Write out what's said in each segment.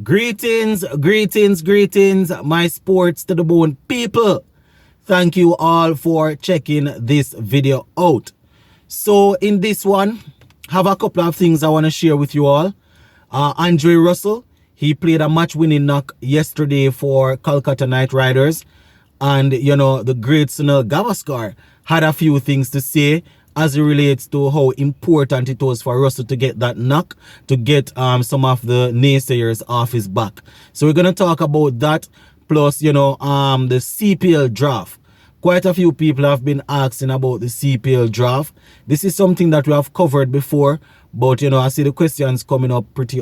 Greetings, my sports to the bone people. Thank you all for checking this video out. So in this one, have a couple of things I want to share with you all. Andre Russell, he played a match-winning knock yesterday for Kolkata Knight Riders. And, the great Sunil Gavaskar had a few things to say as it relates to how important it was for Russell to get that knock, to get some of the naysayers off his back. So we're going to talk about that, plus, the CPL draft. Quite a few people have been asking about the CPL draft. This is something that we have covered before, but, I see the questions coming up pretty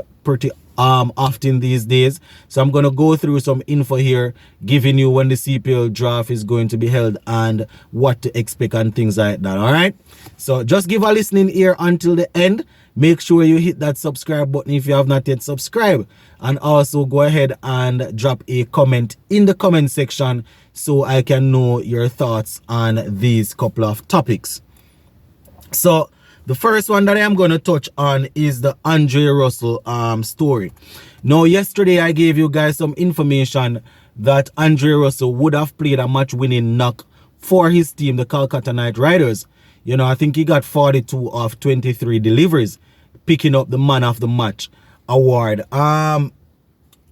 often these days. So I'm going to go through some info here, giving you when the CPL draft is going to be held and what to expect and things like that. All right. So just give a listening ear until the end. Make sure you hit that subscribe button if you have not yet subscribed. And also go ahead and drop a comment in the comment section so I can know your thoughts on these couple of topics. So the first one that I am going to touch on is the Andre Russell story. Now, yesterday I gave you guys some information that Andre Russell would have played a match-winning knock for his team, the Kolkata Knight Riders. I think he got 42 of 23 deliveries, picking up the Man of the Match award. I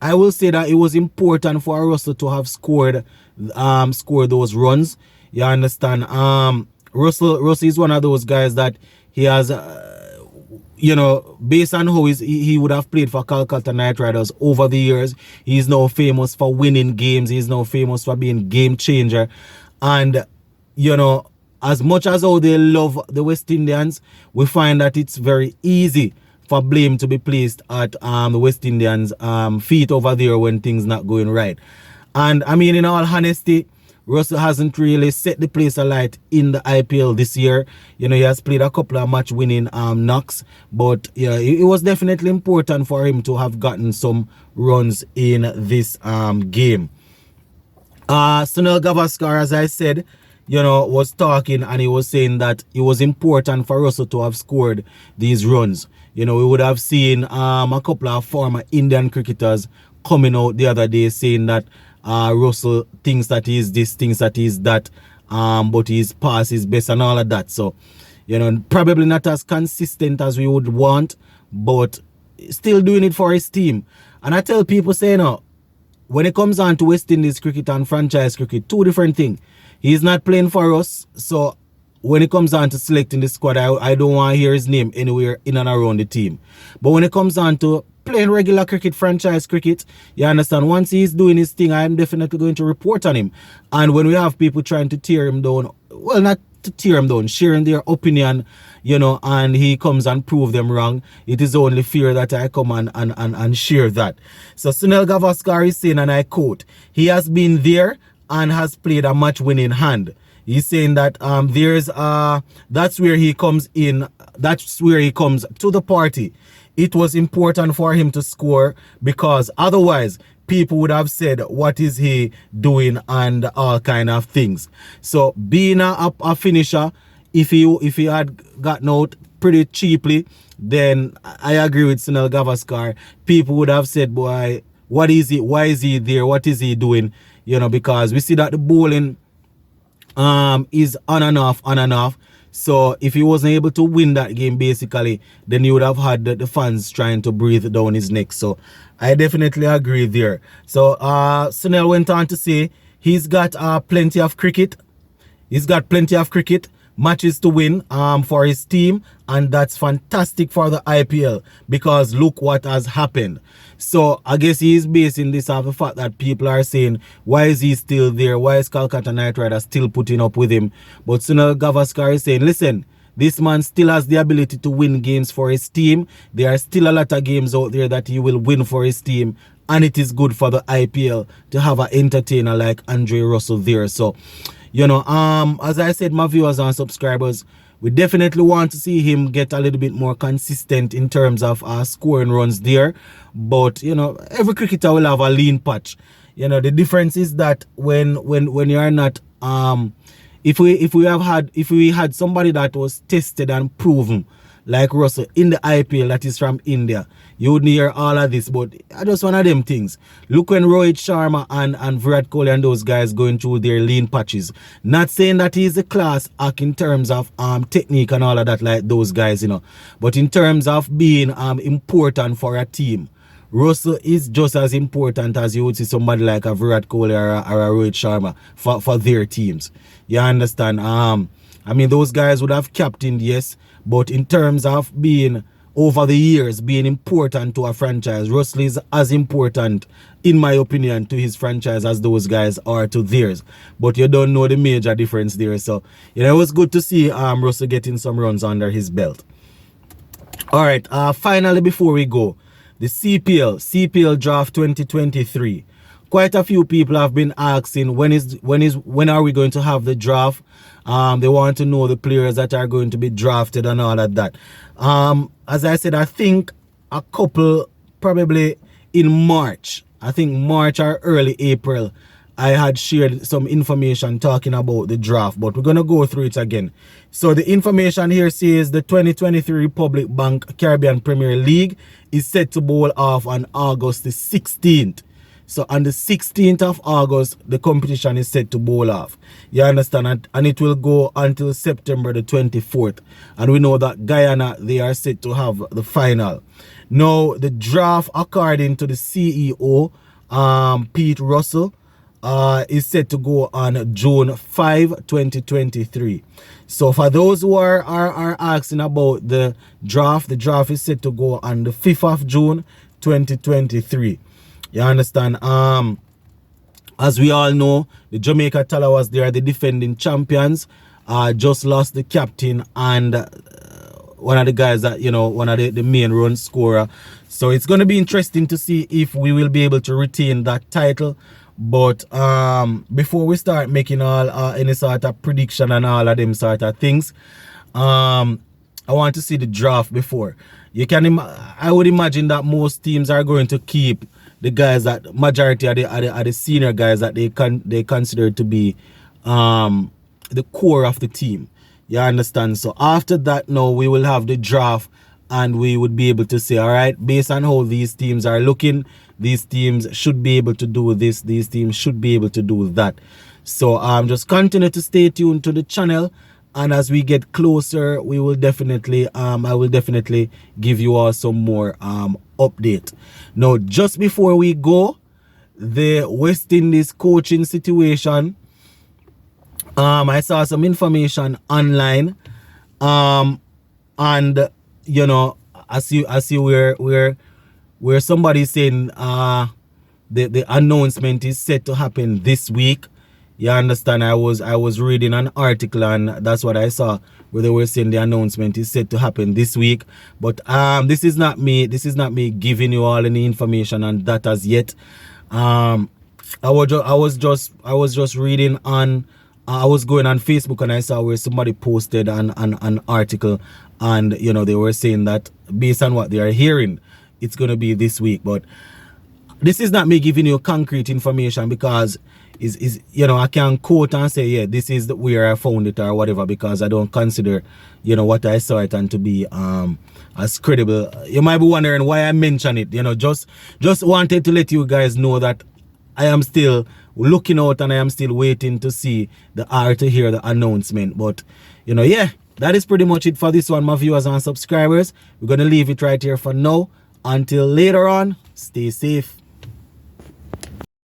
will say that it was important for Russell to have scored those runs. You understand? Russell is one of those guys that he has, based on how he would have played for Kolkata Knight Riders over the years, he's now famous for winning games. He's now famous for being game changer. And, as much as how they love the West Indians, we find that it's very easy for blame to be placed at the West Indians' feet over there when things not going right. And, I mean, in all honesty, Russell hasn't really set the place alight in the IPL this year. He has played a couple of match-winning knocks, but it was definitely important for him to have gotten some runs in this game. Sunil Gavaskar, as I said, was talking and he was saying that it was important for Russell to have scored these runs. We would have seen a couple of former Indian cricketers coming out the other day saying that Russell thinks that he's this, thinks that he's that, but his pass is best and all of that. So, probably not as consistent as we would want, but still doing it for his team. And I tell people, when it comes on to West Indies cricket and franchise cricket, two different things. He's not playing for us, so when it comes on to selecting the squad, I don't want to hear his name anywhere in and around the team. But when it comes on to playing regular cricket, franchise cricket, you understand, once he's doing his thing, I'm definitely going to report on him. And when we have people trying to tear him down, well, not to tear him down, sharing their opinion, and he comes and prove them wrong, it is only fair that I come and share that. So Sunil Gavaskar is saying, and I quote, he has been there and has played a match-winning hand. He's saying that that's where he comes in, that's where he comes to the party. It was important for him to score because otherwise people would have said, what is he doing and all kind of things. So being a finisher, if he had gotten out pretty cheaply, then I agree with Sunil Gavaskar. People would have said, boy, what is he? Why is he there? What is he doing? Because we see that the bowling is on and off. So if he wasn't able to win that game, basically, then you would have had the fans trying to breathe down his neck. So I definitely agree there. So Sunil went on to say he's got plenty of cricket. He's got plenty of cricket matches to win for his team, and that's fantastic for the IPL because look what has happened. So I guess he is basing this off the fact that people are saying, why is he still there? Why is Kolkata Knight Riders still putting up with him? But Sunil Gavaskar is saying, listen, this man still has the ability to win games for his team. There are still a lot of games out there that he will win for his team, and it is good for the IPL to have an entertainer like Andre Russell there. So, as I said, my viewers and subscribers, we definitely want to see him get a little bit more consistent in terms of scoring runs there. But, every cricketer will have a lean patch. The difference is that when you are not, if we had somebody that was tested and proven like Russell in the IPL that is from India, you wouldn't hear all of this. But I just one of them things. Look when Rohit Sharma and Virat Kohli and those guys going through their lean patches. Not saying that he's a class act in terms of technique and all of that like those guys, you know. But in terms of being important for a team, Russell is just as important as you would see somebody like a Virat Kohli or a Rohit Sharma for their teams. You understand? I mean, those guys would have captained, yes, but in terms of being, over the years, being important to a franchise, Russell is as important, in my opinion, to his franchise as those guys are to theirs. But you don't know the major difference there. So, you know, it was good to see Russell getting some runs under his belt. All right, finally, before we go, the CPL draft 2023. Quite a few people have been asking when are we going to have the draft. They want to know the players that are going to be drafted and all of that. As I said, I think a couple probably in March. I think March or early April, I had shared some information talking about the draft, but we're going to go through it again. So the information here says the 2023 Republic Bank Caribbean Premier League is set to bowl off on August the 16th. So on the 16th of August, the competition is set to bowl off. You understand? And it will go until September the 24th. And we know that Guyana, they are set to have the final. Now, the draft, according to the CEO, Pete Russell, is set to go on June 5, 2023. So for those who are asking about the draft is set to go on the 5th of June, 2023. You understand? As we all know, the Jamaica Talawas, they are the defending champions. Just lost the captain and one of the guys that, you know, one of the main run scorer. So it's going to be interesting to see if we will be able to retain that title. But before we start making all any sort of prediction and all of them sort of things, I want to see the draft before. You can I would imagine that most teams are going to keep the guys that majority of the senior guys that they consider to be the core of the team. You understand? So after that, now we will have the draft and we would be able to say, all right, based on how these teams are looking, these teams should be able to do this, these teams should be able to do that. So just continue to stay tuned to the channel, and as we get closer, we will definitely I will definitely give you all some more update. Now, just before we go, the West Indies coaching situation, I saw some information online, and you know, I see where somebody's saying the announcement is set to happen this week. You understand? I was reading an article and that's what I saw, where they were saying the announcement is set to happen this week. But this is not me giving you all any information on that as yet. I was just reading on, I was going on Facebook and I saw where somebody posted an article, and you know, they were saying that based on what they are hearing, it's going to be this week. But this is not me giving you concrete information, because is you know, I can quote and say, yeah, this is where I found it or whatever, because I don't consider, you know, what I saw it and to be as credible. You might be wondering why I mention it. You know, just wanted to let you guys know that I am still looking out and I am still waiting to see to hear the announcement. But you know, yeah, that is pretty much it for this one, my viewers and subscribers. We're gonna leave it right here for now. Until later on, stay safe.